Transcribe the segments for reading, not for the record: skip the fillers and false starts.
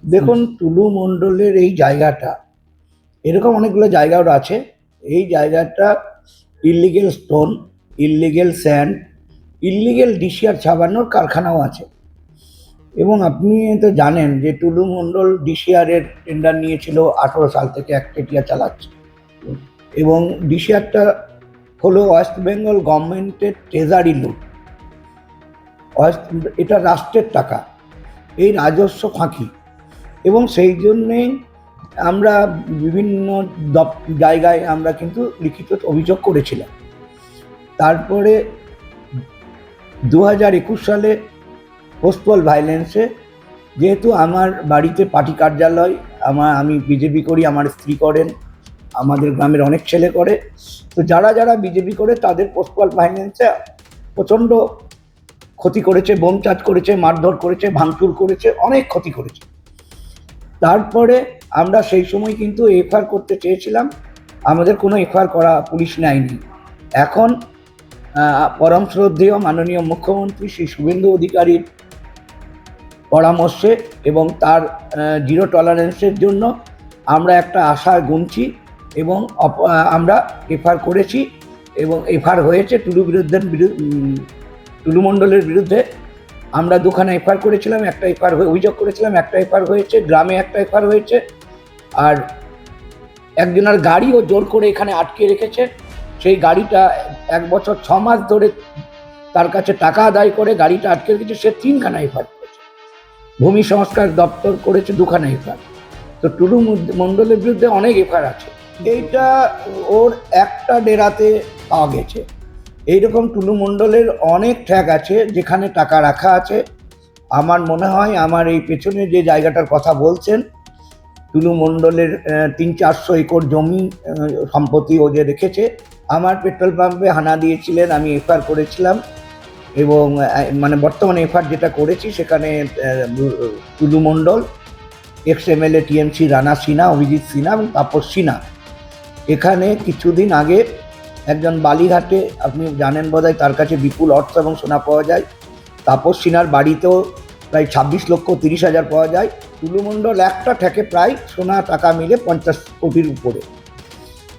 দেখুন, টুলু মণ্ডলের এই জায়গাটা, এরকম অনেকগুলো জায়গাও আছে। এই জায়গাটা illegal stone, illegal sand, illegal DCR ছাপানোর কারখানাও আছে। এবং আপনি তো জানেন যে টুলু মণ্ডল ডিসিআর এর টেন্ডার নিয়েছিল 18 সাল থেকে একচেটিয়া চালাচ্ছে। এবং ডিসিআরটা হলো ওয়েস্ট বেঙ্গল গভর্নমেন্টের ট্রেজারি লুট। এটা রাষ্ট্রের টাকা, এই রাজস্ব ফাঁকি। এবং সেই জন্যেই আমরা বিভিন্ন জায়গায় আমরা কিন্তু লিখিত অভিযোগ করেছিলাম। তারপরে 2021 সালে পোস্টপল ভাইলেন্সে, যেহেতু আমার বাড়িতে পার্টি কার্যালয়, আমি বিজেপি করি, আমার স্ত্রী করেন, আমাদের গ্রামের অনেক ছেলে করে, তো যারা যারা বিজেপি করে তাদের পোস্টপল ভাইলেন্সে প্রচণ্ড ক্ষতি করেছে, বোম চার্জ করেছে, মারধর করেছে, ভাঙচুর করেছে, অনেক ক্ষতি করেছে। তারপরে আমরা সেই সময় কিন্তু এফআইআর করতে চেয়েছিলাম, আমাদের কোনো এফআইআর করা পুলিশ নেয়নি। এখন পরম শ্রদ্ধেয় মাননীয় মুখ্যমন্ত্রী শ্রী শুভেন্দু অধিকারীর পরামর্শে এবং তার জিরো টলারেন্সের জন্য আমরা একটা আশা গুনছি এবং আমরা এফআইআর করেছি এবং এফআইআর হয়েছে টুলু মণ্ডলের বিরুদ্ধে। আমরা দুখানা এফআইআর করেছিলাম, একটা এফআইআর অভিযোগ করেছিলাম, একটা এফআইআর হয়েছে, গ্রামে একটা এফআইআর হয়েছে। আর একজনের গাড়িও জোর করে এখানে আটকে রেখেছে। সেই গাড়িটা 1 বছর 6 মাস ধরে তার কাছে টাকা আদায় করে গাড়িটা আটকে রেখেছে। সে 3খানা এফআইআর করেছে, ভূমি সংস্কার দপ্তর করেছে 2খানা এফআইআর। তো টুলু মণ্ডলের বিরুদ্ধে অনেক এফআইআর আছে। এইটা ওর একটা ডেরাতে পাওয়া গেছে। এইরকম টুলু মণ্ডলের অনেক ট্র্যাক আছে যেখানে টাকা রাখা আছে। আমার মনে হয় আমার এই পেছনে যে জায়গাটার কথা বলছেন, টুলু মণ্ডলের 300-400 একর জমি সম্পত্তি ও যে রেখেছে। আমার পেট্রোল পাম্পে হানা দিয়েছিলেন, আমি এফআইআর করেছিলাম। এবং মানে বর্তমানে এফআইআর যেটা করেছি সেখানে Tulu Mondal, ex MLA TMC Rana Sinha, Abhijit Sinha এবং তাপস সিনহা। এখানে কিছুদিন আগে একজন বালিঘাটে, আপনি জানেন বোধহয়, তার কাছে বিপুল অর্থ এবং সোনা পাওয়া যায়। তাপস সিনহার বাড়িতেও প্রায় 26,30,000 পাওয়া যায়। টুলু মণ্ডল একটা ঠেকে প্রায় সোনা টাকা মিলে 50 কোটির উপরে।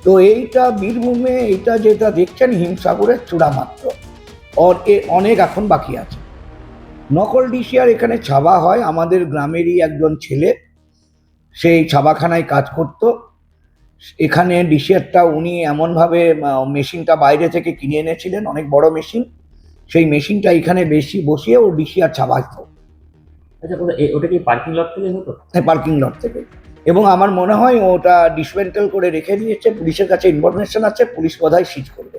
তো এইটা বীরভূমে, এইটা যেটা দেখছেন হিমসাগরের চূড়া মাত্র, অনেক এখন বাকি আছে। নকল ডিসিআর এখানে ছাবা হয়। আমাদের গ্রামেরই একজন ছেলে সেই ছাবাখানায় কাজ করত। এখানে ডিসিআরটা উনি এমনভাবে মেশিনটা বাইরে থেকে কিনে এনেছিলেন, অনেক বড় মেশিন। সেই মেশিনটা এখানে বেশি বসিয়ে ও ডিসিআর ছাপাইত। আচ্ছা, ওটা কি পার্কিং লট থেকে হতো? হ্যাঁ, পার্কিং লট থেকে। এবং আমার মনে হয় ওটা ডিসমেন্টেল করে রেখে দিয়েছে, পুলিশের কাছে ইনফরমেশন আছে, পুলিশ বোধহয় সিজ করবে।